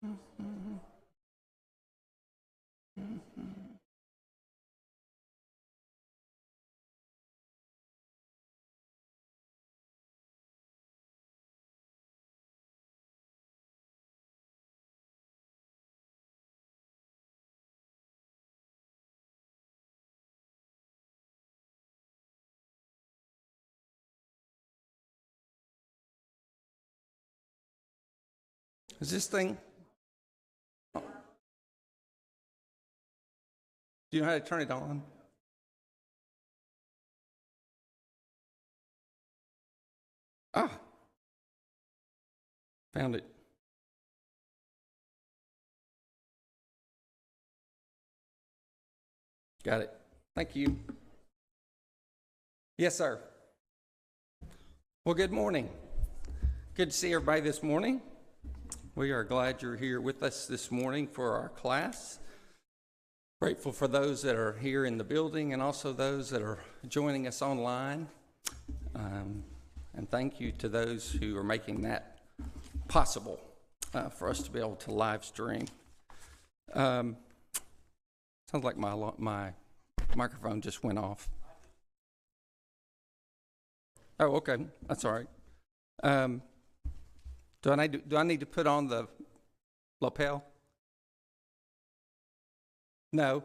Is this thing? Do you know how to turn it on? Ah, found it. Got it. Thank you. Yes, sir. Well, good morning. Good to see everybody this morning. We are glad you're here with us this morning for our class. Grateful for those that are here in the building and also those that are joining us online. And thank you to those who are making that possible for us to be able to live stream. Sounds like my microphone just went off. Oh, okay. That's all right. Do I need to put on the lapel? No.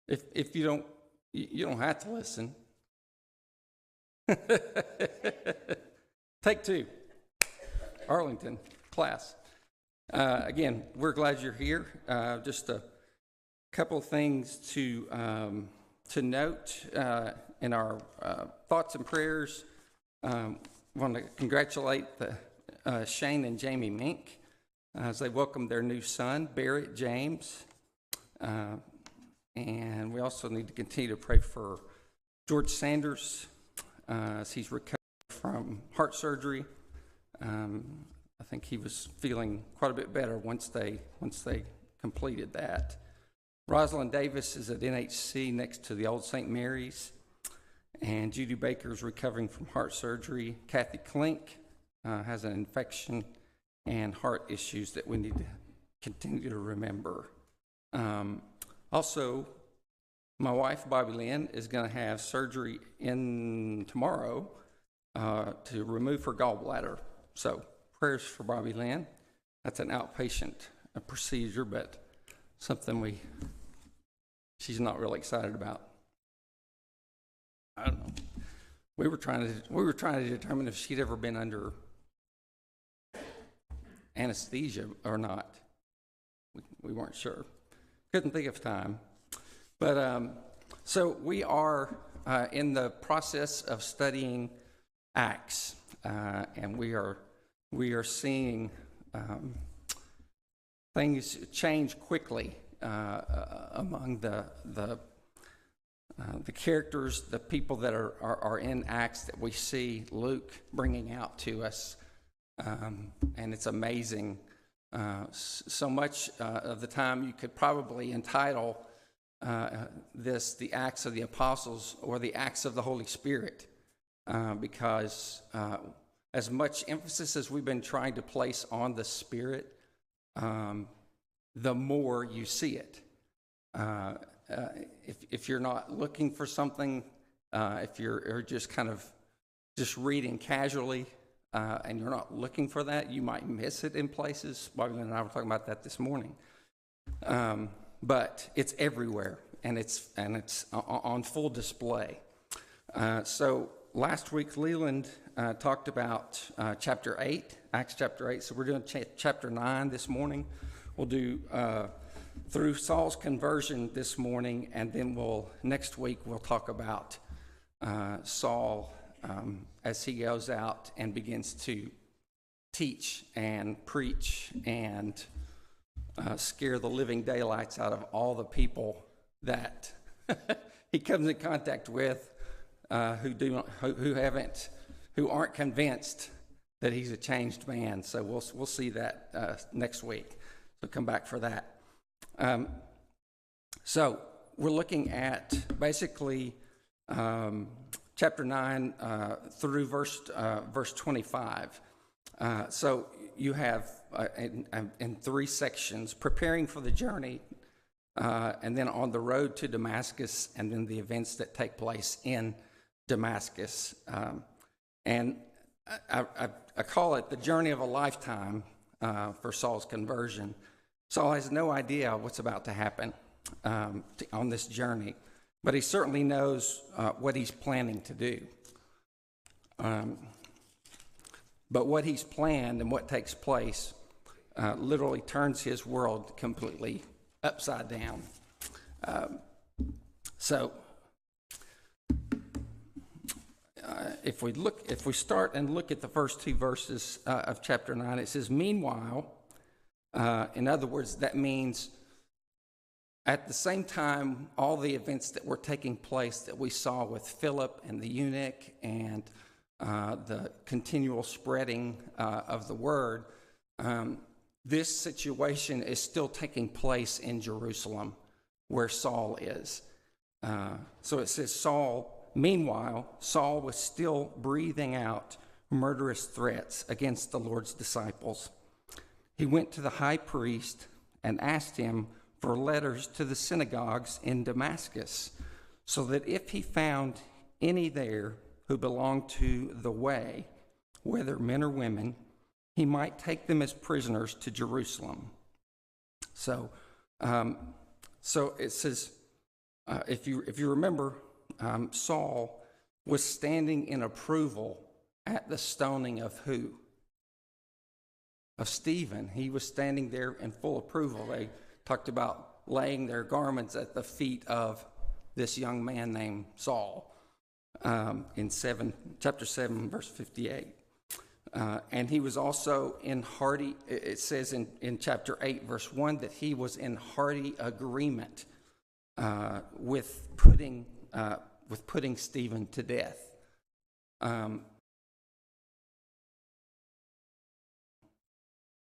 If you don't have to listen. Take two. Arlington class. Again, we're glad you're here. Just a couple of things to note in our thoughts and prayers. I want to congratulate Shane and Jamie Mink as they welcome their new son, Barrett James. And we also need to continue to pray for George Sanders as he's recovering from heart surgery. I think he was feeling quite a bit better once they completed that. Rosalind Davis is at NHC next to the Old St. Mary's. And Judy Baker's recovering from heart surgery. Kathy Klink has an infection and heart issues that we need to continue to remember. Also, my wife, Bobby Lynn, is going to have surgery tomorrow to remove her gallbladder. So prayers for Bobby Lynn. That's an outpatient procedure, but something she's not really excited about. I don't know. We were trying to determine if she'd ever been under anesthesia or not. We weren't sure. Couldn't think of time. But so we are in the process of studying Acts, and we are seeing things change quickly among the characters, the people that are in Acts that we see Luke bringing out to us, and it's amazing. So much of the time you could probably entitle this the Acts of the Apostles or the Acts of the Holy Spirit, because as much emphasis as we've been trying to place on the Spirit, the more you see it. If you're not looking for something, if you're just kind of just reading casually, and you're not looking for that, you might miss it in places. Bobby and I were talking about that this morning. But it's everywhere, and it's on full display. So last week, Leland talked about chapter 8, Acts chapter 8. So we're doing chapter 9 this morning. We'll do through Saul's conversion this morning, and then next week we'll talk about Saul as he goes out and begins to teach and preach and scare the living daylights out of all the people that he comes in contact with who aren't convinced that he's a changed man. So we'll see that next week. So come back for that. So we're looking at basically chapter 9 through verse 25. So you have in three sections: preparing for the journey, and then on the road to Damascus, and then the events that take place in Damascus. And I call it the journey of a lifetime for Saul's conversion. Saul has no idea what's about to happen on this journey, but he certainly knows what he's planning to do. But what he's planned and what takes place literally turns his world completely upside down. If we start and look at the first two verses of chapter 9, it says, "Meanwhile," in other words, that means at the same time, all the events that were taking place that we saw with Philip and the eunuch and the continual spreading of the word, this situation is still taking place in Jerusalem, where Saul is. So it says, meanwhile, Saul was still breathing out murderous threats against the Lord's disciples. He went to the high priest and asked him for letters to the synagogues in Damascus, so that if he found any there who belonged to the way, whether men or women, he might take them as prisoners to Jerusalem. So it says, if you remember, Saul was standing in approval at the stoning of who? Of Stephen. He was standing there in full approval. They talked about laying their garments at the feet of this young man named Saul in chapter 7, verse 58. And he was also it says in chapter 8, verse 1, that he was in hearty agreement with putting Stephen to death.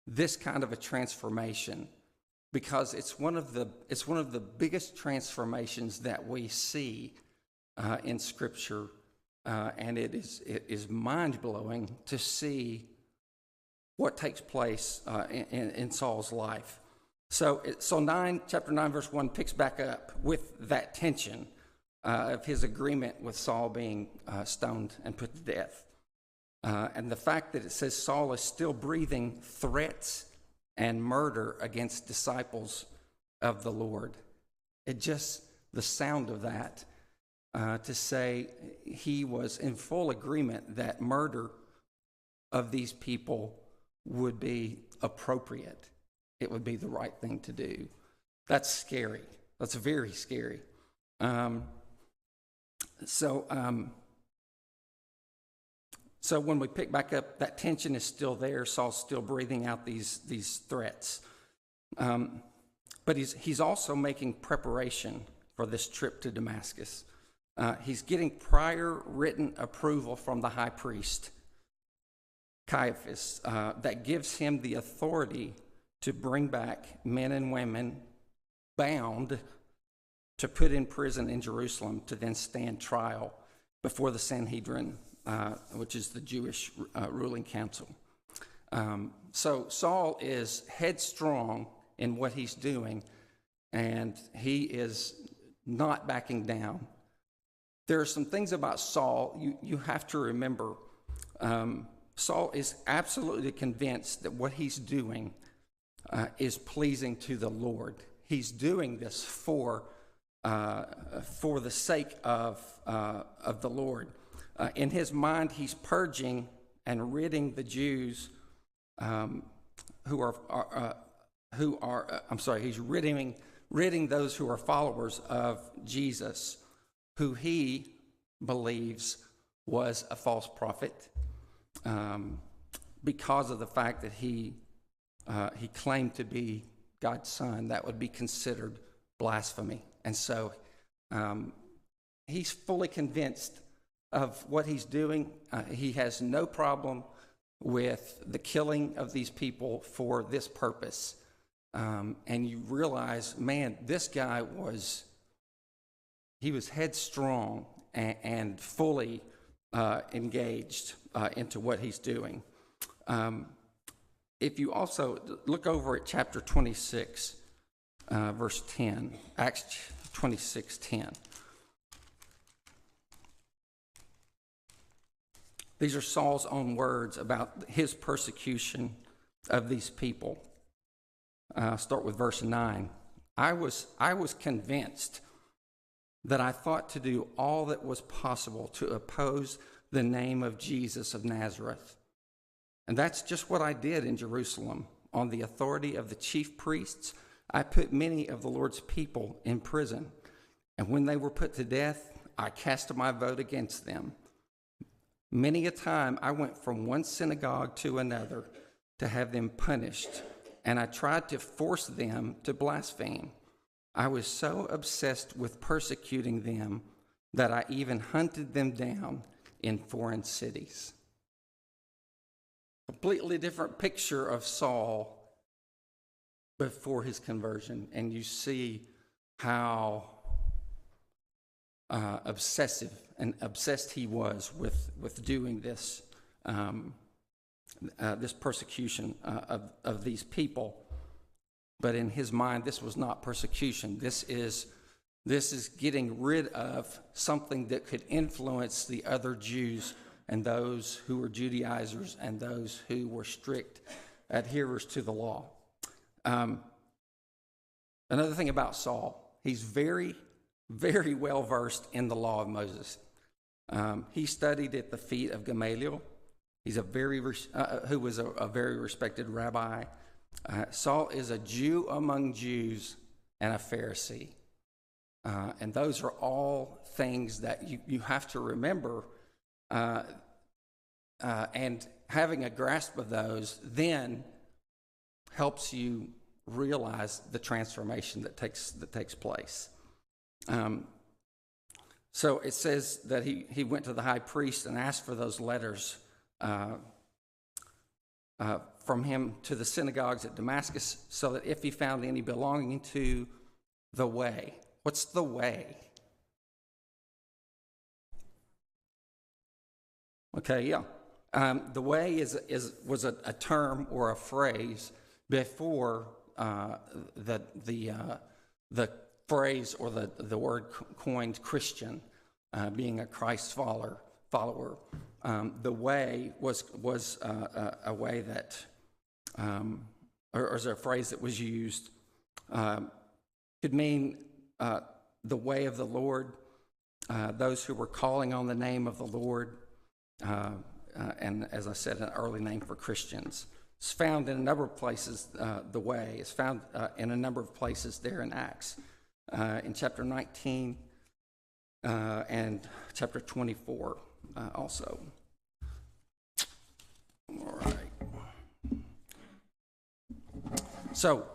This kind of a transformation, because it's one of the biggest transformations that we see in Scripture, and it is mind-blowing to see what takes place in Saul's life. So chapter 9, verse 1 picks back up with that tension of his agreement with Saul being stoned and put to death. And the fact that it says Saul is still breathing threats and murder against disciples of the Lord. The sound of that, to say he was in full agreement that murder of these people would be appropriate. It would be the right thing to do. That's scary. That's very scary. So when we pick back up, that tension is still there. Saul's still breathing out these threats. But he's also making preparation for this trip to Damascus. He's getting prior written approval from the high priest, Caiaphas, that gives him the authority to bring back men and women bound to put in prison in Jerusalem to then stand trial before the Sanhedrin, which is the Jewish ruling council. So Saul is headstrong in what he's doing, and he is not backing down. There are some things about Saul you have to remember. Saul is absolutely convinced that what he's doing is pleasing to the Lord. He's doing this for the sake of the Lord. In his mind, he's purging and ridding the Jews he's ridding those who are followers of Jesus, who he believes was a false prophet, because of the fact that he claimed to be God's son. That would be considered blasphemy. And so he's fully convinced of what he's doing. He has no problem with the killing of these people for this purpose. And you realize, man, this guy was headstrong and fully engaged into what he's doing. If you also look over at chapter 26, verse 10, Acts 26:10. These are Saul's own words about his persecution of these people. Start with verse 9. I was convinced that I thought to do all that was possible to oppose the name of Jesus of Nazareth. And that's just what I did in Jerusalem. On the authority of the chief priests, I put many of the Lord's people in prison. And when they were put to death, I cast my vote against them. Many a time I went from one synagogue to another to have them punished, and I tried to force them to blaspheme. I was so obsessed with persecuting them that I even hunted them down in foreign cities. Completely different picture of Saul before his conversion, and you see how obsessed he was with doing this this persecution of these people. But in his mind, this was not persecution. This is getting rid of something that could influence the other Jews and those who were Judaizers and those who were strict adherers to the law. Another thing about Saul, he's very, very well versed in the law of Moses. He studied at the feet of Gamaliel. He's who was a very respected rabbi. Saul is a Jew among Jews and a Pharisee. And those are all things that you have to remember. And having a grasp of those then helps you realize the transformation that takes place. So it says that he went to the high priest and asked for those letters from him to the synagogues at Damascus, so that if he found any belonging to the way. What's the way? Okay, yeah. The way was a term or a phrase before the phrase or the word coined Christian, being a Christ follower. The way was a way that, or is a phrase that was used, could mean the way of the Lord, those who were calling on the name of the Lord, and as I said, an early name for Christians. It's found in a number of places. The way is found in a number of places there in Acts, in chapter 19 and chapter 24 also. All right. So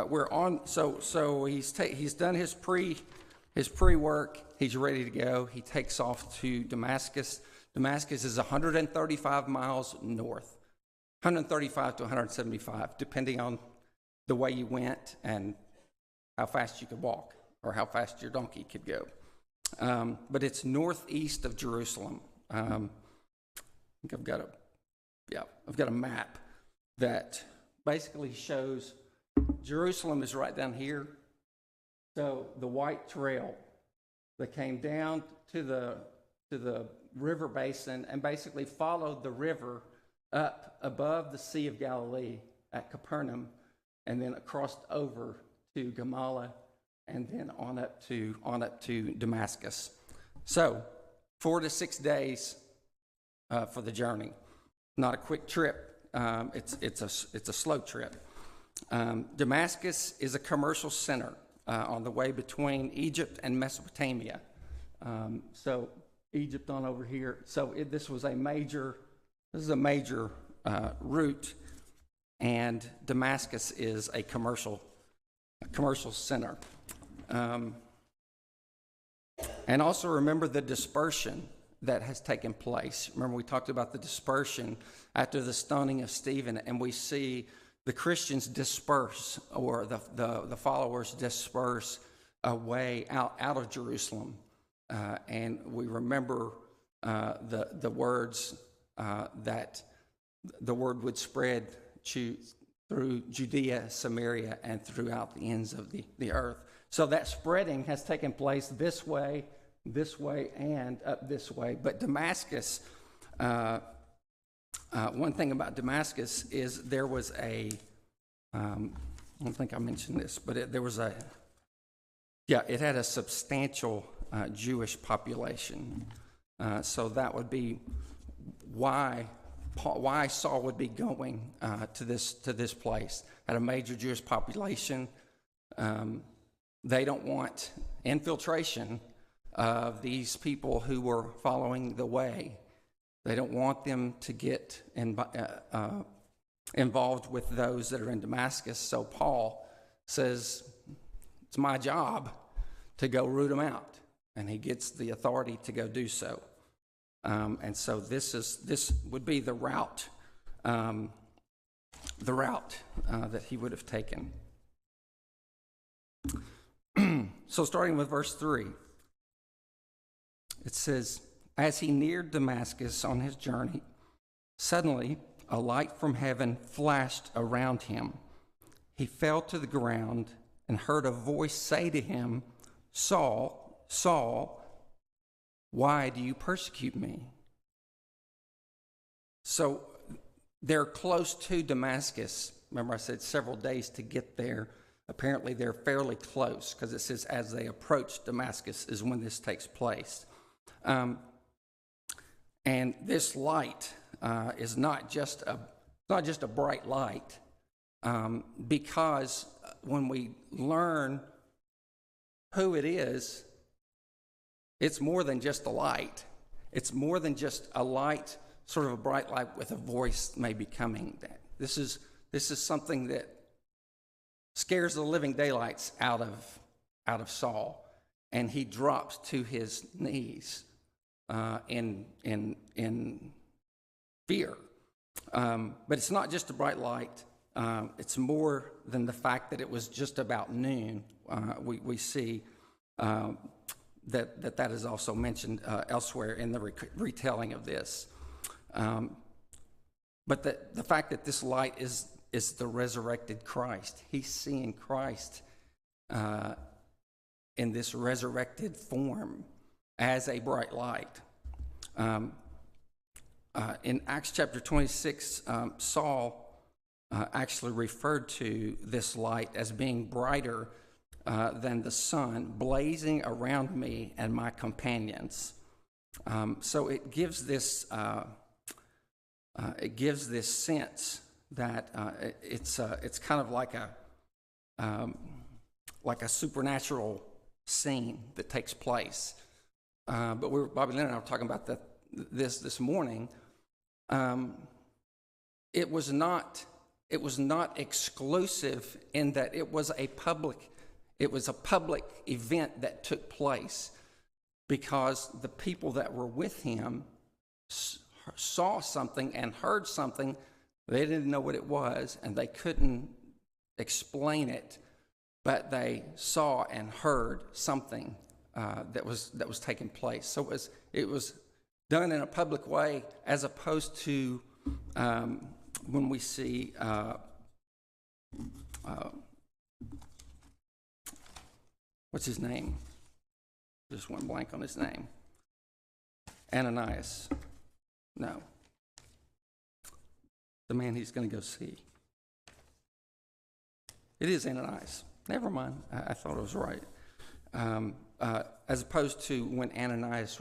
we're on. So he's done his pre-work. He's ready to go. He takes off to Damascus. Damascus is 135 miles north, 135 to 175, depending on the way you went and how fast you could walk or how fast your donkey could go. But it's northeast of Jerusalem. I think I've got a map that basically shows Jerusalem is right down here. So the white trail that came down to the river basin and basically followed the river up above the Sea of Galilee at Capernaum, and then across over to Gamala, and then on up to Damascus. So 4 to 6 days for the journey. Not a quick trip. It's a slow trip. Damascus is a commercial center on the way between Egypt and Mesopotamia. So Egypt on over here. So this is a major route, and Damascus is a commercial center. And also remember the dispersion that has taken place. Remember, we talked about the dispersion after the stoning of Stephen, and we see the Christians disperse, or the followers disperse away out of Jerusalem. And we remember the words that the word would spread through Judea, Samaria, and throughout the ends of the earth. So that spreading has taken place this way, and up this way. But Damascus, one thing about Damascus is there was I don't think I mentioned this, but it had a substantial Jewish population. So that would be why Saul would be going to this place. Had a major Jewish population. They don't want infiltration of these people who were following the way. They don't want them to get involved with those that are in Damascus. So Paul says, it's my job to go root them out. And he gets the authority to go do so. And so this would be the route that he would have taken. So starting with verse 3, it says, as he neared Damascus on his journey, suddenly a light from heaven flashed around him. He fell to the ground and heard a voice say to him, Saul, Saul, why do you persecute me? So they're close to Damascus. Remember I said several days to get there. Apparently they're fairly close because it says as they approach Damascus is when this takes place. And this light is not just a bright light, because when we learn who it is, it's more than just a light. It's more than just a light, sort of a bright light with a voice maybe coming. This is something that scares the living daylights out of Saul, and he drops to his knees in fear. But it's not just a bright light. It's more than the fact that it was just about noon. We see that is also mentioned elsewhere in the retelling of this. But the fact that this light is the resurrected Christ. He's seeing Christ in this resurrected form as a bright light. In Acts chapter 26, Saul actually referred to this light as being brighter than the sun, blazing around me and my companions. So it gives this sense that it's kind of like a supernatural scene that takes place. But Bobby Lynn and I were talking about this morning. It was not exclusive in that it was a public event that took place, because the people that were with him saw something and heard something. They didn't know what it was, and they couldn't explain it, but they saw and heard something that was taking place. So it was done in a public way, as opposed to when we see what's his name? Just went blank on his name. Ananias. No. The man he's going to go see. It is Ananias. Never mind. I thought it was right. As opposed to when Ananias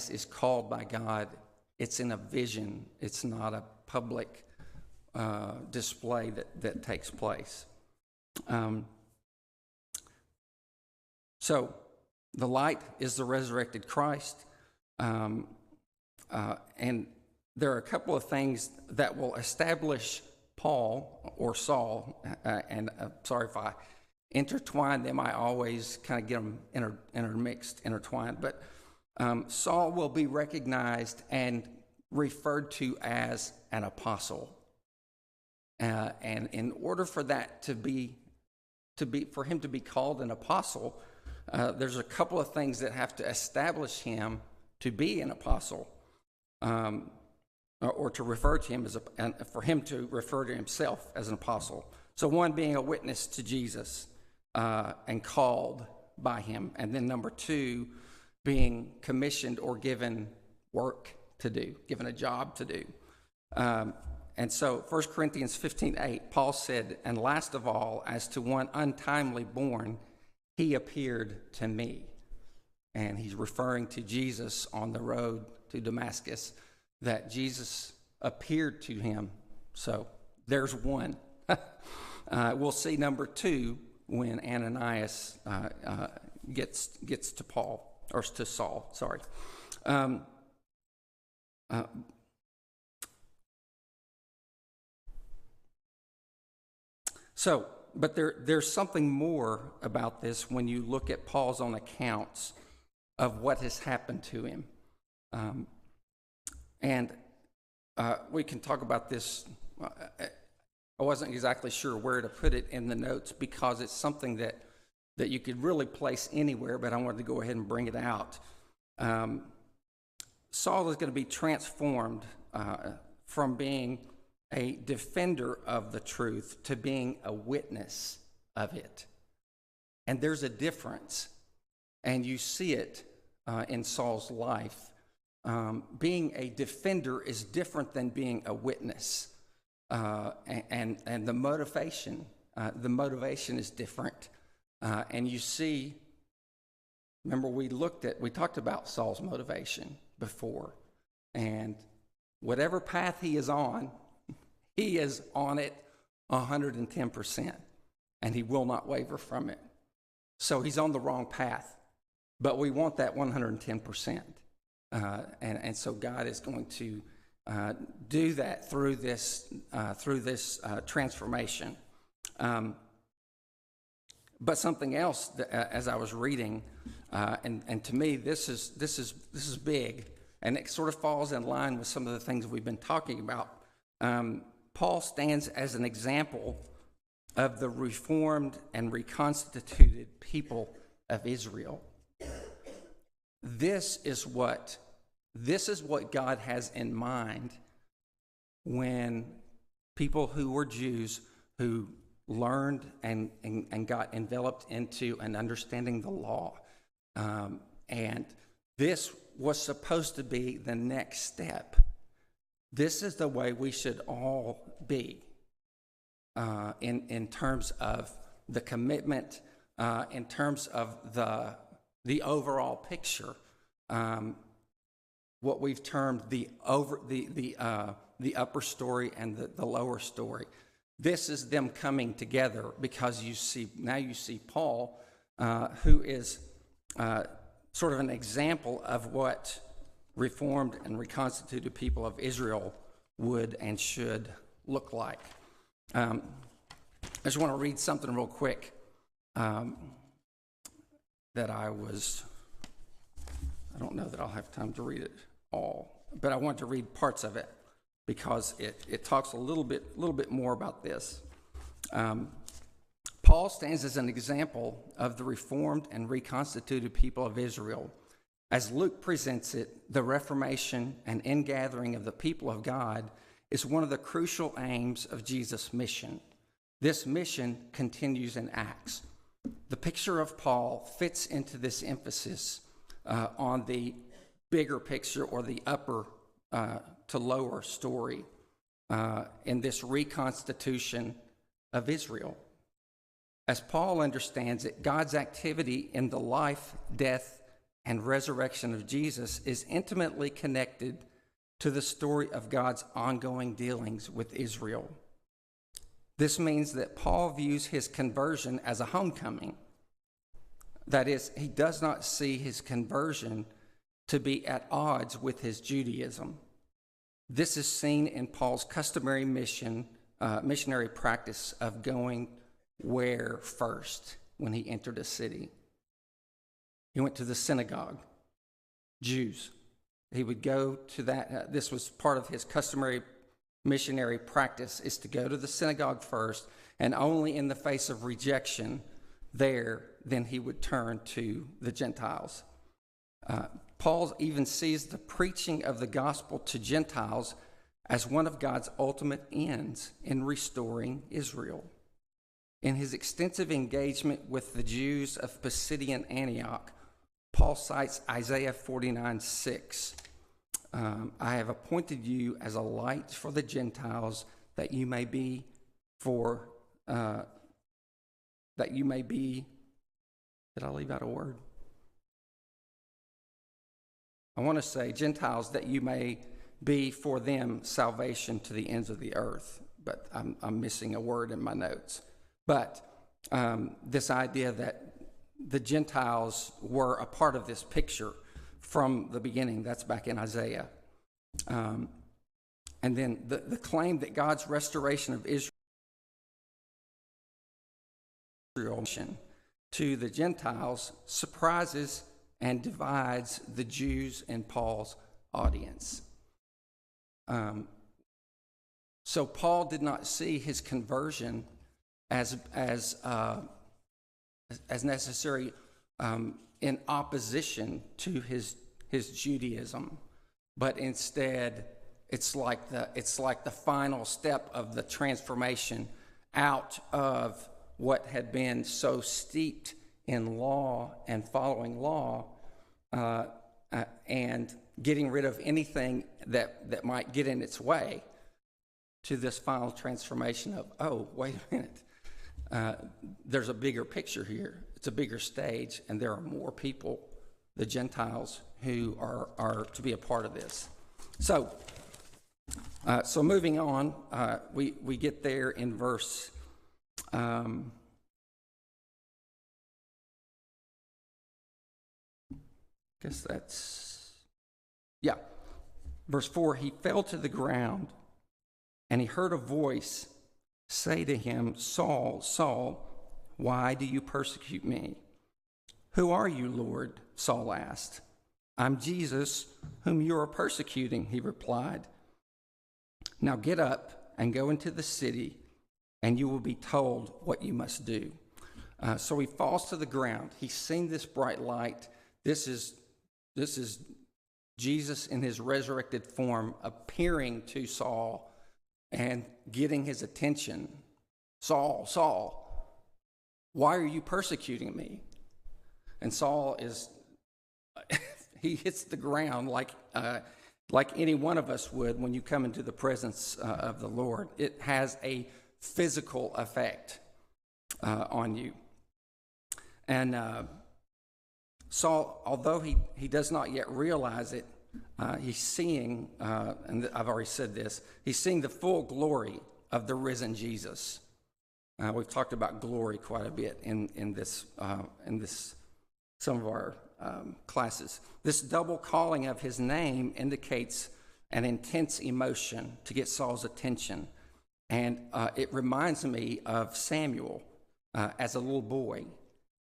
is called by God, it's in a vision. It's not a public display that takes place. So the light is the resurrected Christ. And there are a couple of things that will establish Paul or Saul, and sorry if I intertwine them. I always kind of get them intertwined. But Saul will be recognized and referred to as an apostle. And in order for that for him to be called an apostle, there's a couple of things that have to establish him to be an apostle. or to refer to him and for him to refer to himself as an apostle. So one, being a witness to Jesus and called by him. And then number two, being commissioned or given work to do, given a job to do. And so 1 Corinthians 15:8, Paul said, "And last of all, as to one untimely born, he appeared to me." And he's referring to Jesus on the road to Damascus, that Jesus appeared to him. So there's one. We'll see number two when Ananias gets to Paul, or to Saul, sorry. But there's something more about this when you look at Paul's own accounts of what has happened to him. And we can talk about this. I wasn't exactly sure where to put it in the notes because it's something that you could really place anywhere, but I wanted to go ahead and bring it out. Saul is going to be transformed from being a defender of the truth to being a witness of it. And there's a difference, and you see it in Saul's life. Being a defender is different than being a witness, and the motivation is different. And you see, remember we talked about Saul's motivation before, and whatever path he is on it 110%, and he will not waver from it. So he's on the wrong path, but we want that 110%. And so God is going to do that through this transformation. But something else that, as I was reading, and to me this is big, and it sort of falls in line with some of the things we've been talking about. Paul stands as an example of the reformed and reconstituted people of Israel. This is what God has in mind when people who were Jews who learned and got enveloped into an understanding the law. And this was supposed to be the next step. This is the way we should all be in terms of the commitment, in terms of the overall picture. What we've termed the upper story and the lower story. This is them coming together because you see Paul, who is sort of an example of what reformed and reconstituted people of Israel would and should look like. I just want to read something real quick that I don't know that I'll have time to read it all, but I want to read parts of it because it talks a little bit more about this. Paul stands as an example of the reformed and reconstituted people of Israel. As Luke presents it, the reformation and ingathering of the people of God is one of the crucial aims of Jesus' mission. This mission continues in Acts. The picture of Paul fits into this emphasis on the bigger picture, or the upper to lower story in this reconstitution of Israel. As Paul understands it, God's activity in the life, death, and resurrection of Jesus is intimately connected to the story of God's ongoing dealings with Israel. This means that Paul views his conversion as a homecoming. That is, he does not see his conversion to be at odds with his Judaism. This is seen in Paul's customary missionary practice of going where first when he entered a city. He went to the synagogue, Jews. He would go to that. This was part of his customary missionary practice, is to go to the synagogue first, and only in the face of rejection there, then he would turn to the Gentiles. Paul even sees the preaching of the gospel to Gentiles as one of God's ultimate ends in restoring Israel. In his extensive engagement with the Jews of Pisidian Antioch, Paul cites Isaiah 49:6. I have appointed you as a light for the Gentiles, that you may be did I leave out a word? I want to say Gentiles, that you may be for them salvation to the ends of the earth. But I'm missing a word in my notes. But this idea that the Gentiles were a part of this picture from the beginning, that's back in Isaiah. And then the claim that God's restoration of Israel to the Gentiles surprises and divides the Jews and Paul's audience. So Paul did not see his conversion as necessary in opposition to his Judaism, but instead it's like the final step of the transformation out of what had been so steeped in law and following law, and getting rid of anything that might get in its way, to this final transformation of, oh, wait a minute, there's a bigger picture here. It's a bigger stage, and there are more people, the Gentiles, who are to be a part of this. So moving on, we get there in verse. Verse 4, he fell to the ground, and he heard a voice say to him, Saul, Saul, why do you persecute me? Who are you, Lord? Saul asked. I'm Jesus, whom you are persecuting, he replied. Now get up and go into the city, and you will be told what you must do. So he falls to the ground. He's seen this bright light. This is Jesus in his resurrected form appearing to Saul and getting his attention. Saul, Saul, why are you persecuting me? And Saul he hits the ground like any one of us would when you come into the presence of the Lord. It has a physical effect on you. And Saul, although he does not yet realize it, he's seeing, and I've already said this, he's seeing the full glory of the risen Jesus. We've talked about glory quite a bit in this some of our classes. This double calling of his name indicates an intense emotion to get Saul's attention. And it reminds me of Samuel as a little boy.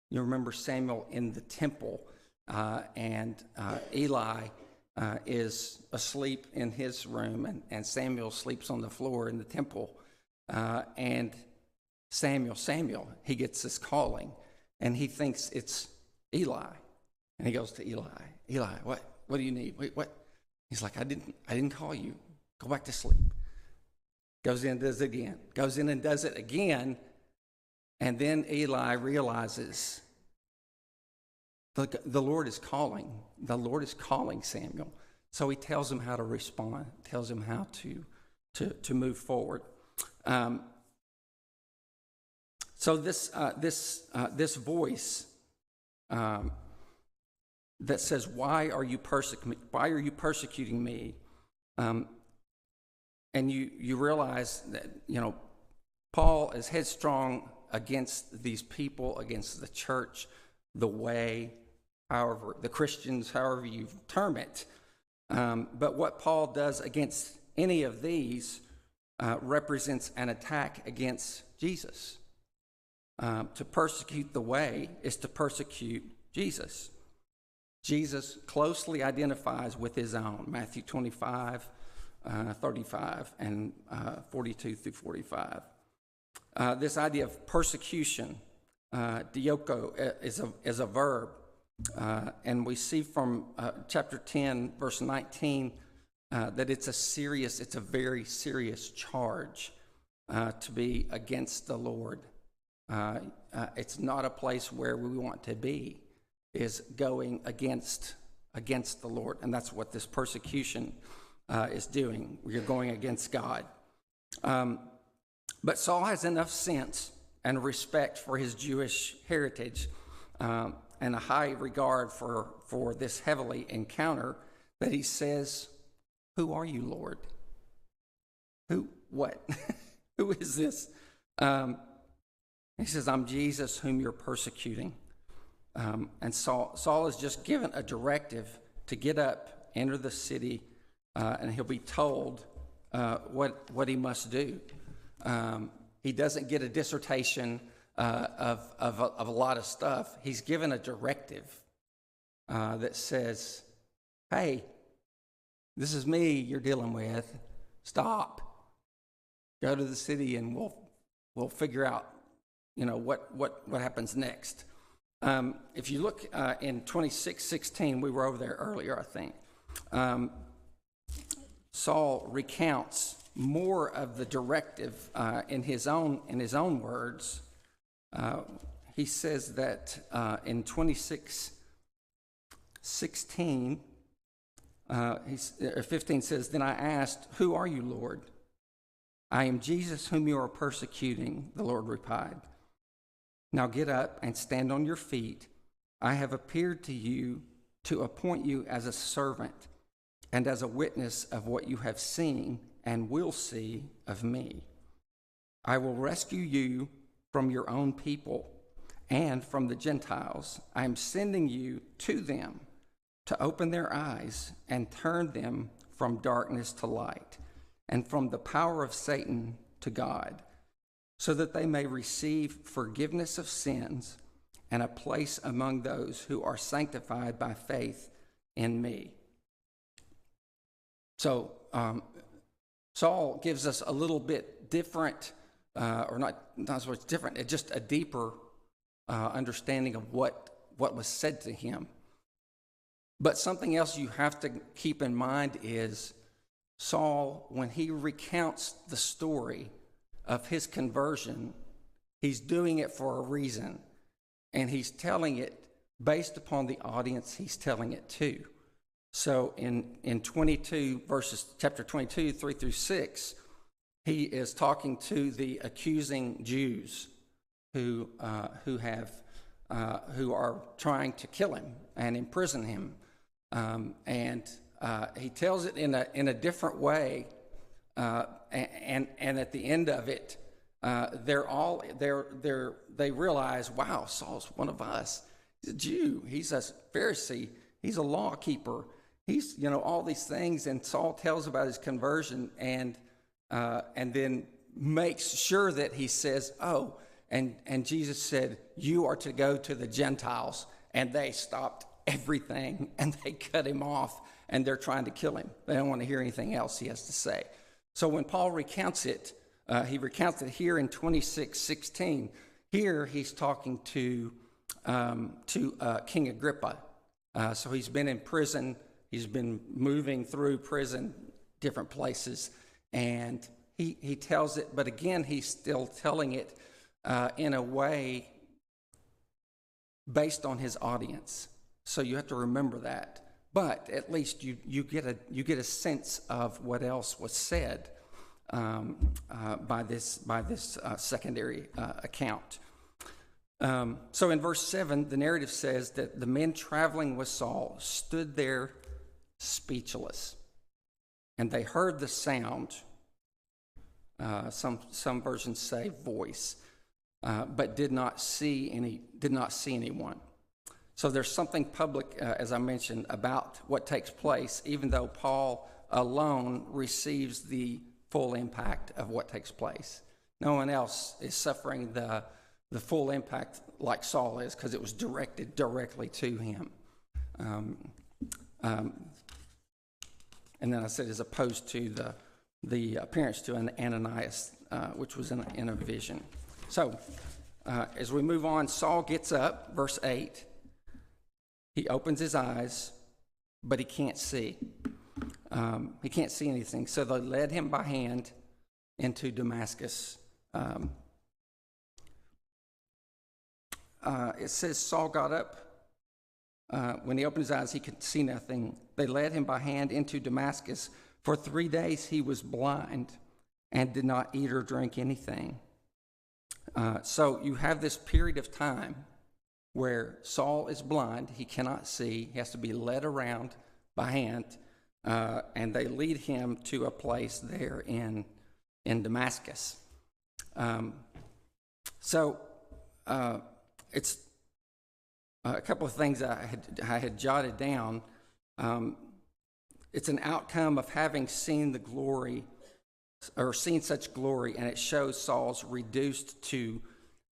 You remember Samuel in the temple, and Eli is asleep in his room, and Samuel sleeps on the floor in the temple. And Samuel, he gets this calling, and he thinks it's Eli. And he goes to Eli, what do you need? Wait, what? He's like, I didn't call you. Go back to sleep. Goes in and does it again. Goes in and does it again. And then Eli realizes the Lord is calling. The Lord is calling Samuel. So he tells him how to respond, tells him how to move forward. So this voice that says, "Why are you persecuting me?" And you realize that Paul is headstrong against these people, against the church, the way, however, the Christians, however you term it. But what Paul does against any of these represents an attack against Jesus. To persecute the way is to persecute Jesus. Jesus closely identifies with his own, Matthew 25, 35, and 42 through 45. This idea of persecution, dioko, is a verb. And we see from chapter 10, verse 19, that it's a very serious charge to be against the Lord. It's not a place where we want to be, is going against the Lord. And that's what this persecution is doing. You're going against God. But Saul has enough sense and respect for his Jewish heritage and a high regard for this heavenly encounter that he says, "Who are you, Lord?" Who? What? Who is this? He says, "I'm Jesus whom you're persecuting." And Saul is just given a directive to get up, enter the city, and he'll be told what he must do. He doesn't get a dissertation of a lot of stuff. He's given a directive that says, "Hey, this is me you're dealing with. Stop. Go to the city, and we'll figure out, what happens next." If you look in 26:16, we were over there earlier, I think. Saul recounts more of the directive in his own words. He says that in 26:16, 15 says, "Then I asked, 'Who are you, Lord?' 'I am Jesus whom you are persecuting,' the Lord replied. 'Now get up and stand on your feet. I have appeared to you to appoint you as a servant and as a witness of what you have seen and will see of me. I will rescue you from your own people and from the Gentiles. I am sending you to them to open their eyes and turn them from darkness to light and from the power of Satan to God, so that they may receive forgiveness of sins and a place among those who are sanctified by faith in me.'" So Saul gives us a little bit different, or not so much different, it's just a deeper understanding of what was said to him. But something else you have to keep in mind is Saul, when he recounts the story of his conversion, he's doing it for a reason, and he's telling it based upon the audience he's telling it to. So in chapter 22, 3 through 6, he is talking to the accusing Jews who are trying to kill him and imprison him, and he tells it in a different way, and at the end of it, they realize, wow, Saul's one of us. He's a Jew. He's a Pharisee. He's a law keeper. He's all these things. And Saul tells about his conversion, and then makes sure that he says, "Oh, and Jesus said, 'You are to go to the Gentiles,' and they stopped everything and they cut him off, and they're trying to kill him. They don't want to hear anything else he has to say." So when Paul recounts it, he recounts it here in 26:16. Here he's talking to King Agrippa. So he's been in prison. He's been moving through prison, different places, and he tells it. But again, he's still telling it in a way based on his audience. So you have to remember that. But at least you get a sense of what else was said by this secondary account. So in verse 7, the narrative says that the men traveling with Saul stood there speechless, and they heard the sound. Some versions say voice, but did not see anyone. So there's something public, as I mentioned, about what takes place, even though Paul alone receives the full impact of what takes place. No one else is suffering the full impact like Saul is, because it was directed directly to him. And then I said, as opposed to the appearance to an Ananias, which was in a vision. So as we move on, Saul gets up, verse 8. He opens his eyes, but he can't see. He can't see anything. So they led him by hand into Damascus. It says Saul got up. When he opened his eyes, he could see nothing. They led him by hand into Damascus. For 3 days he was blind and did not eat or drink anything. So you have this period of time where Saul is blind. He cannot see. He has to be led around by hand. And they lead him to a place there in Damascus. It's a couple of things I had jotted down. It's an outcome of having seen the glory, or seen such glory, and it shows Saul's reduced to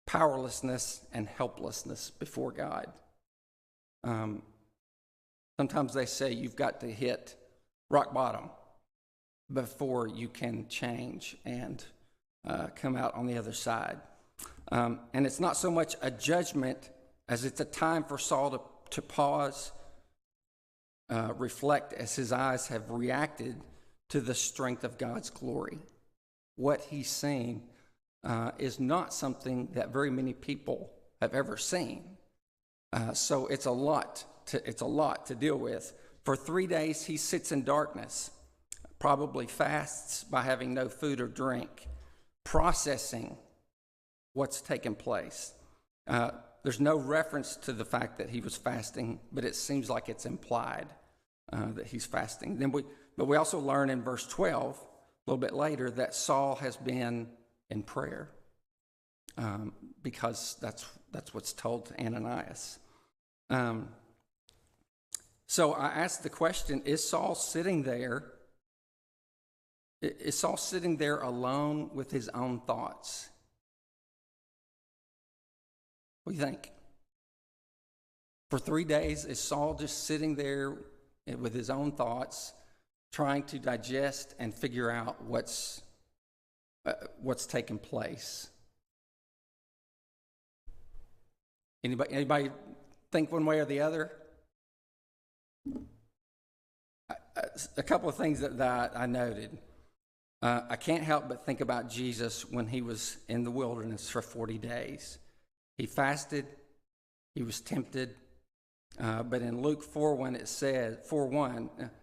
powerlessness and helplessness before God. Sometimes they say you've got to hit rock bottom before you can change and come out on the other side. And it's not so much a judgment as it's a time for Saul to pause, reflect as his eyes have reacted to the strength of God's glory. What he's seen is not something that very many people have ever seen. So it's a lot to deal with. For 3 days he sits in darkness, probably fasts by having no food or drink, processing what's taken place. There's no reference to the fact that he was fasting, but it seems like it's implied that he's fasting. But we also learn in verse 12, a little bit later, that Saul has been in prayer, because that's what's told to Ananias. So I asked the question: Is Saul sitting there? Is Saul sitting there alone with his own thoughts? What do you think? For 3 days, is Saul just sitting there with his own thoughts, trying to digest and figure out what's taking place? Anybody think one way or the other? A couple of things that I noted. I can't help but think about Jesus when he was in the wilderness for 40 days. He fasted, he was tempted, but in Luke 4:1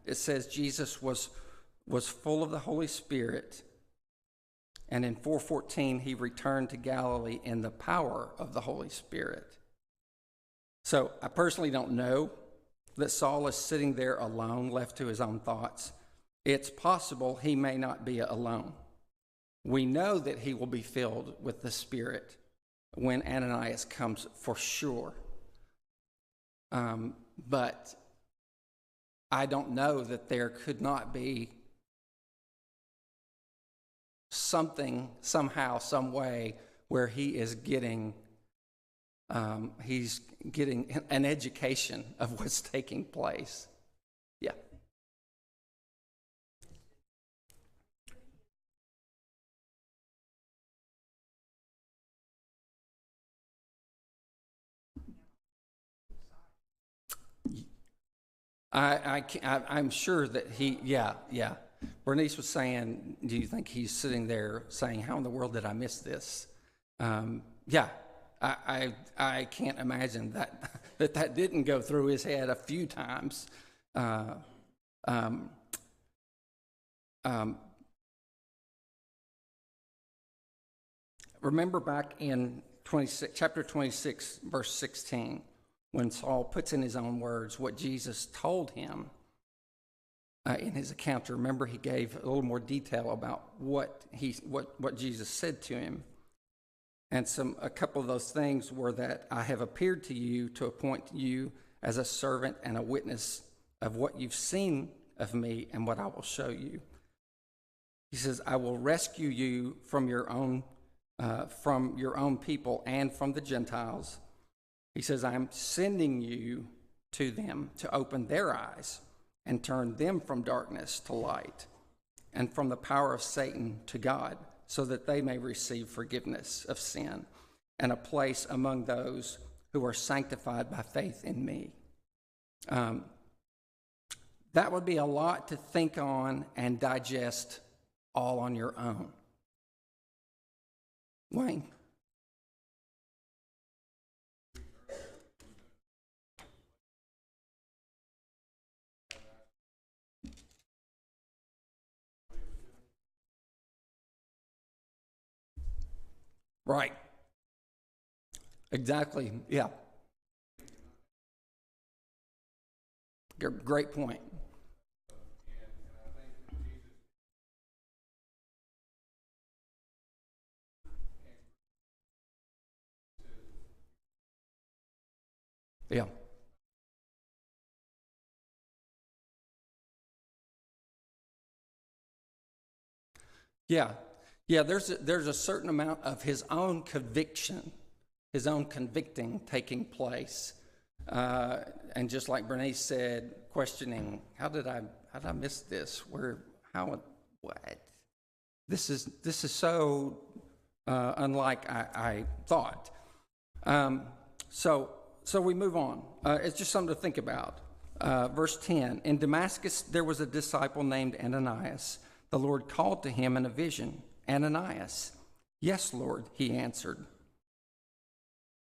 it says Jesus was full of the Holy Spirit, and in 4:14 he returned to Galilee in the power of the Holy Spirit. So I personally don't know that Saul is sitting there alone, left to his own thoughts. It's possible he may not be alone. We know that he will be filled with the Spirit when Ananias comes, for sure. But I don't know that there could not be something, somehow, some way, where he is getting an education of what's taking place. Yeah. I'm sure that yeah. Bernice was saying, do you think he's sitting there saying, how in the world did I miss this? Yeah, I can't imagine that didn't go through his head a few times. Remember back in chapter 26, verse 16, when Saul puts in his own words what Jesus told him in his account. Remember, he gave a little more detail about what Jesus said to him. And a couple of those things were that I have appeared to you to appoint you as a servant and a witness of what you've seen of me and what I will show you. He says, I will rescue you from your own people and from the Gentiles. He says, I'm sending you to them to open their eyes and turn them from darkness to light and from the power of Satan to God, so that they may receive forgiveness of sin and a place among those who are sanctified by faith in me. That would be a lot to think on and digest all on your own. Wayne? Right. Exactly. Yeah. Great point. Yeah. Yeah. Yeah, there's a certain amount of his own conviction, his own convicting taking place. And just like Bernice said, questioning, how did I miss this? What? This is so unlike I thought. So we move on. It's just something to think about. Verse 10, in Damascus there was a disciple named Ananias. The Lord called to him in a vision, Ananias. Yes, Lord, he answered.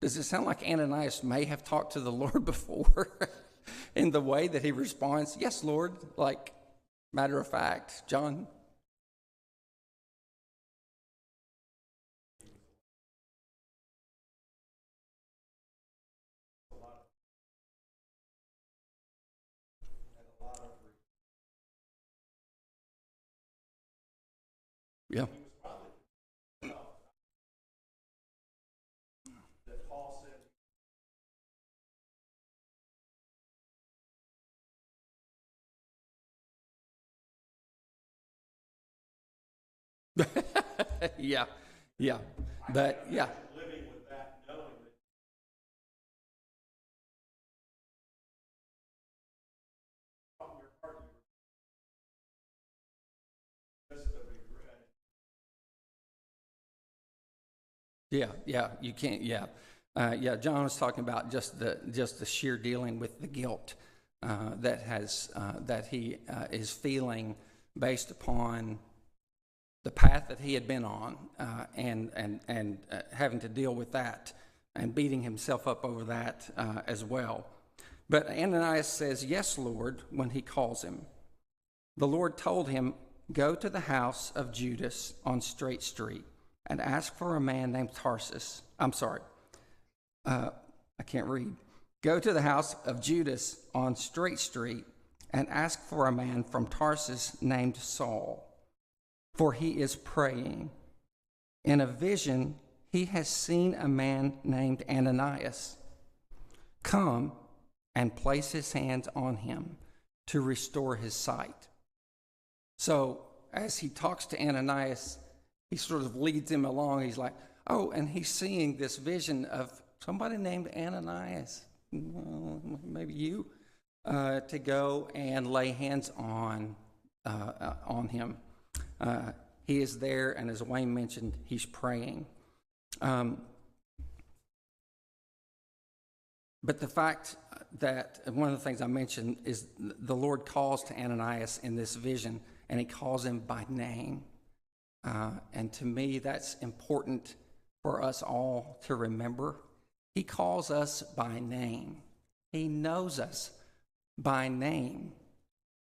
Does it sound like Ananias may have talked to the Lord before in the way that he responds, yes, Lord, like matter of fact, John? Yeah. Yeah, yeah, but yeah, Living with that, knowing that from your heart you just of regret. yeah, you can't, yeah. Yeah, John was talking about just the sheer dealing with the guilt that he is feeling based upon the path that he had been on, and having to deal with that and beating himself up over that as well. But Ananias says, yes, Lord, when he calls him. The Lord told him, go to the house of Judas on Straight Street and ask for a man named Tarsus. I can't read. Go to the house of Judas on Straight Street and ask for a man from Tarsus named Saul, for he is praying. In a vision, he has seen a man named Ananias come and place his hands on him to restore his sight. So as he talks to Ananias, he sort of leads him along. He's like, oh, and he's seeing this vision of somebody named Ananias, maybe you, to go and lay hands on him. He is there, and as Wayne mentioned, he's praying. But the fact that one of the things I mentioned is the Lord calls to Ananias in this vision, and he calls him by name. And to me, that's important for us all to remember. He calls us by name. He knows us by name,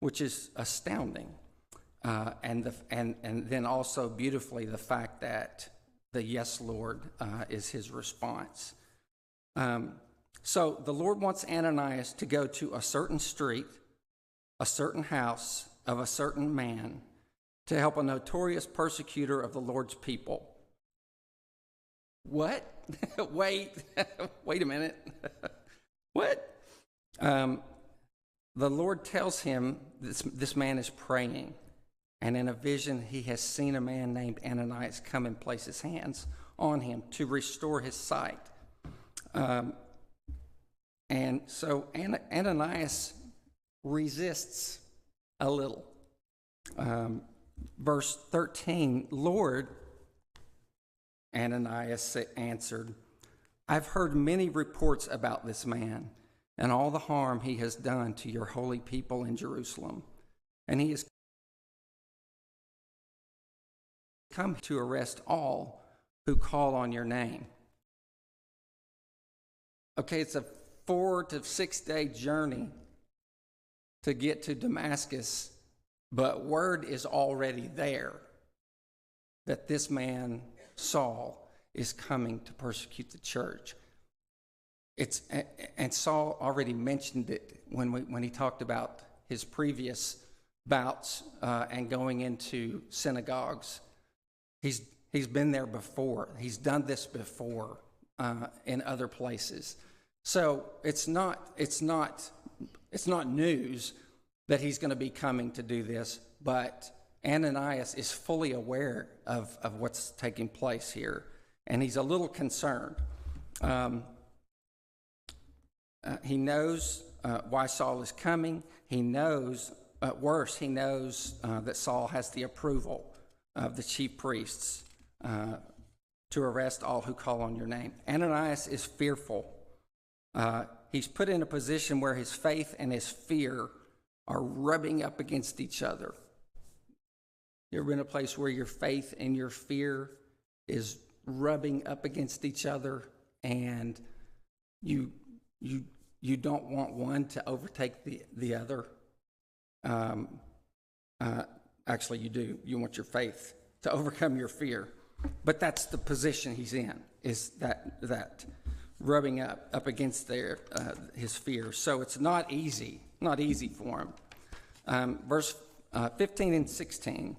which is astounding. And then also beautifully the fact that the yes, Lord, is his response. So the Lord wants Ananias to go to a certain street, a certain house of a certain man, to help a notorious persecutor of the Lord's people. What? Wait a minute. What? The Lord tells him this man is praying, and in a vision he has seen a man named Ananias come and place his hands on him to restore his sight. And so Ananias resists a little. Verse 13, Lord, Ananias answered, I've heard many reports about this man and all the harm he has done to your holy people in Jerusalem. And he has come to arrest all who call on your name. Okay, it's a 4 to 6 day journey to get to Damascus, but word is already there that this man, Saul, is coming to persecute the church. And Saul already mentioned it when he talked about his previous bouts and going into synagogues. He's been there before. He's done this before in other places. So it's not news that he's going to be coming to do this, but Ananias is fully aware of what's taking place here, and he's a little concerned. He knows why Saul is coming. He knows, he knows that Saul has the approval of the chief priests to arrest all who call on your name. Ananias is fearful. He's put in a position where his faith and his fear are rubbing up against each other. You ever been in a place where your faith and your fear is rubbing up against each other, and you don't want one to overtake the other? Actually, you do. You want your faith to overcome your fear. But that's the position he's in, is that rubbing up against his fear. So it's not easy for him. Verse 15 and 16,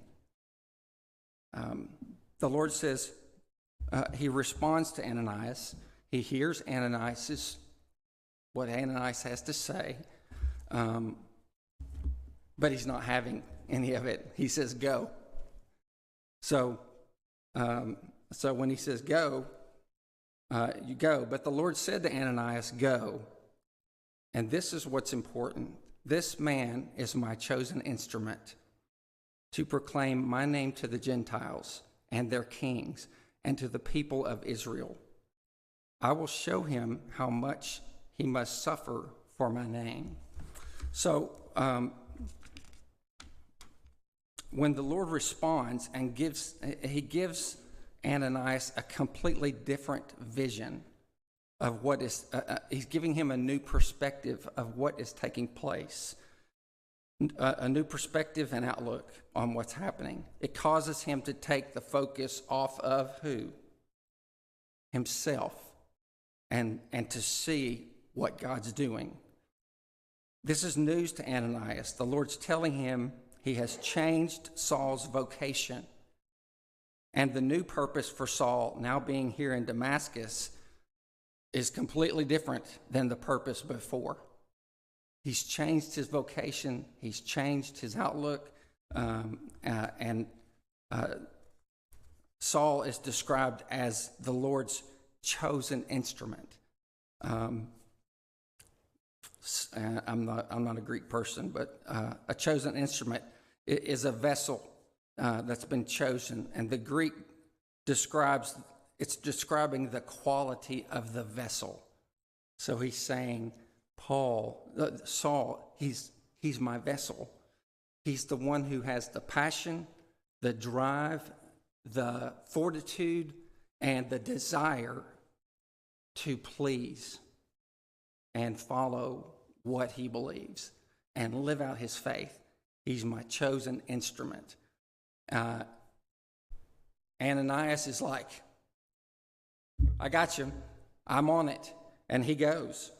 the Lord says, he responds to Ananias. He hears what Ananias has to say, but he's not having any of it. He says, go. So when he says go, you go. But the Lord said to Ananias, go. And this is what's important. This man is my chosen instrument to proclaim my name to the Gentiles and their kings and to the people of Israel. I will show him how much he must suffer for my name. So when the Lord responds and gives Ananias a completely different vision of what is, he's giving him a new perspective of what is taking place, a new perspective and outlook on what's happening. It causes him to take the focus off of who? Himself, and to see what God's doing. This is news to Ananias. The Lord's telling him he has changed Saul's vocation. And the new purpose for Saul, now being here in Damascus, is completely different than the purpose before. He's changed his vocation. He's changed his outlook. And Saul is described as the Lord's chosen instrument. I'm not a Greek person, but a chosen instrument is a vessel that's been chosen, and the Greek describing the quality of the vessel. So he's saying, Saul, he's my vessel. He's the one who has the passion, the drive, the fortitude, and the desire to please and follow what he believes and live out his faith. He's my chosen instrument. Ananias is like, I got you. I'm on it. And he goes.